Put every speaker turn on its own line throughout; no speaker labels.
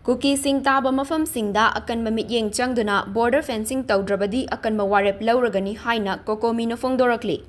Kukisingtaba Maphamsingda Akanba Mityeng Changduna border fencing Toudrabadi Akanba Warep Louragani haina COCOCMI na phongdorakli.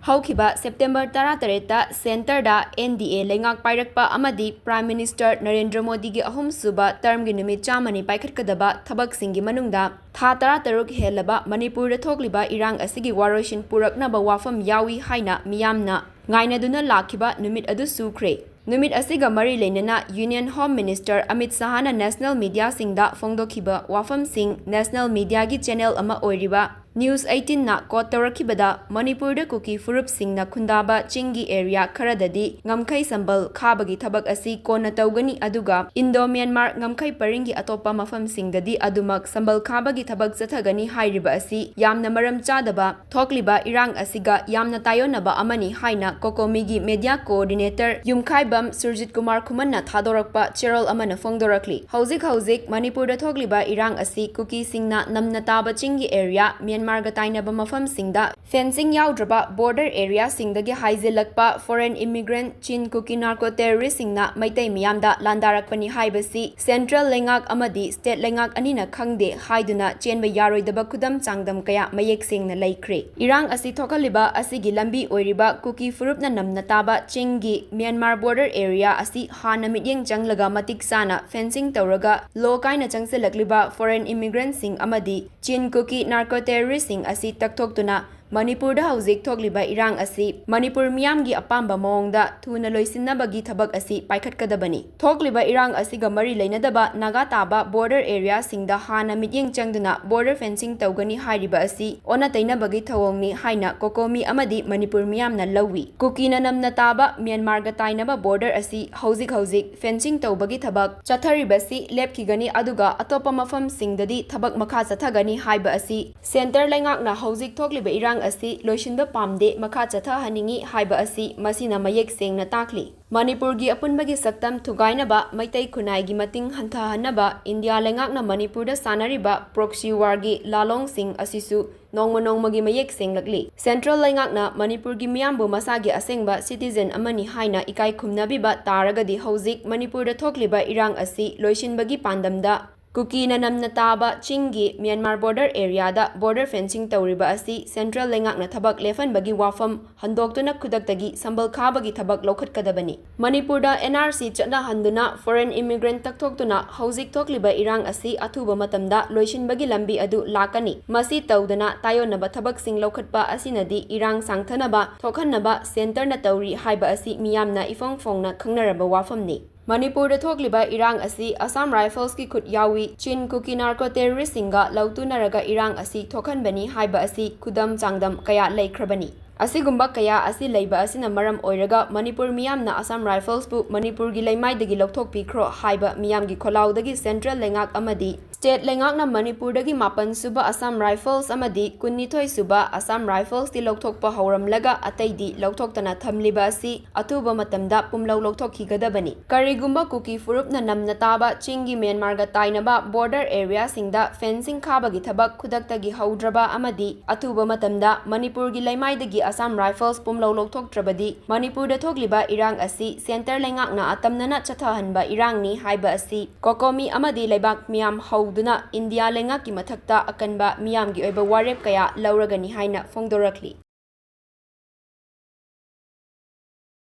Haukiba September 13 Center da NDA lengak pairakpa amadi Prime Minister Narendra Modi gi ahum suba term gi numit chamani paikhatkadaba thabak singi manungda tha 13 helaba Manipur da thokliba irang asigi waroshin puraknaba wafam yawi haina miyamna ngainaduna lakhiba numit adu sukre. Numit asiga mari leinana Union Home Minister Amit Shahana National Media singda phongdokhiba wafam sing National Media gi channel ama oiriba News 18 na quote tawrakibada Manipur da kuki furup singna khundaba chingi area kharadadi ngamkhai sambal khabagi thabak asi kona tawgani aduga Indo Myanmar ngamkhai paringi atopa mafam singdadi adumak sambal khabagi thabak chathagani hairiba asi yamna maram chadaba thokliba irang asiga yamna tayonaba amani haina COCOCMI gi media coordinator Yumkhaibam Surjit Kumar Khumanna thadorakpa cherol amana phongdorakli hauzik Manipur da thokliba irang asi Kukisingna namna taba chingi area Myanmar Tainaba Maphamsingda fencing yaudraba border area singdagi haizilakpa foreign immigrant Chin Kuki narco terrorist singna maitai miyamda landarakpani haibasi central lengak amadi state lengak anina khangde haiduna chenba yaroidaba khudam changdam kaya mayek sengna laikre irang asi thokaliba asigi lambi oiriba Kuki furupna namna taba chingi Myanmar border area asi hana mityeng changlaga matik sana fencing tawraga law kaina changselakliba foreign immigrant sing amadi Chin Kuki narco terrorist sing asi takthokduna Manipur da hauzik thokliba irang asi Manipur miyamgi apamba mawongda thuna loisinabagi thabak asi paikhatkadabani thokliba irang asiga mari leinadaba naga taba border area singda hana mityeng changduna border fencing tawgani hairiba asi ona tainabagi thawongni haina COCOCMI amadi Manipur miyamna lawi Kukina namna taba Myanmar ga tainaba border asi hauzik fencing tawbagi thabak chatharibasi lepkhigani aduga atopa mafam singdadi thabak makha chathagani haiba asi center lengakna hauzik thokliba irang asi loishinba pamde makha chatha haningi haiba asi masina mayek sengna takli Manipur gi apunbagi saktam thugainaba maitai khunai gi mating hanthahanaba India lengakna Manipur da sanariba proxy war gi lalong sing asisu nongmagi mayek senglakli Central lengakna Manipur gi miyambu masagi asengba citizen amani haina ikai khumnabiba taragadi hauzik Manipur da thokliba irang asi loishinbagi pandamda Kukina namna taba chingi Myanmar border area da border fencing tawriba asi central lengakna thabak lefanbagi wafam handoktuna khudaktagi sambal khabagi thabak lokhatkadabani Manipur da NRC chana handuna foreign immigrant takthokduna hauzik thokliba irang asi athuba matamda loishinbagi lambi adu lakani masi tawdana tayonaba thabak sing lokhatpa asinadi irang sangthanaba thokhannaba center na tawri haiba asi miyamna ifongfongna khangnaraba wafamni Manipur da thokliba irang asi Assam Rifles ki khut yawi Chin Kuki narco terrorist singa lautunaraga irang asi thokhanbani haiba asi khudam changdam kaya laikhrabani asigumba kaya asi leiba asina maram oiraga Manipur miyamna Assam Rifles bu Manipur gi leimaidagi lokthokpikhro haiba miyamgi kholaudagi central lengak amadi state lengakna Manipur dagi 9 suba Assam Rifles amadi 12 suba Assam Rifles ti lokthokpa hauramlaga ataidi lokthokdana thamliba asi atuba matamda pumlau lokthokhigadabani karigumba Kuki furupna namna taba chingi Myanmar ga tainaba border area singda fencing khabagi thabak khudaktagi haudraba amadi atuba matamda Manipur gi leimaidagi Assam Rifles pumlau lokthoktrabadi Manipur da thokliba irang asi center lengakna atamnana chathahanba irangni haiba asi COCOCMI amadi leibak miyam hauduna India lengakki mathakta Akanba miyamgi oiba warep kaya Louragani haina phongdorakli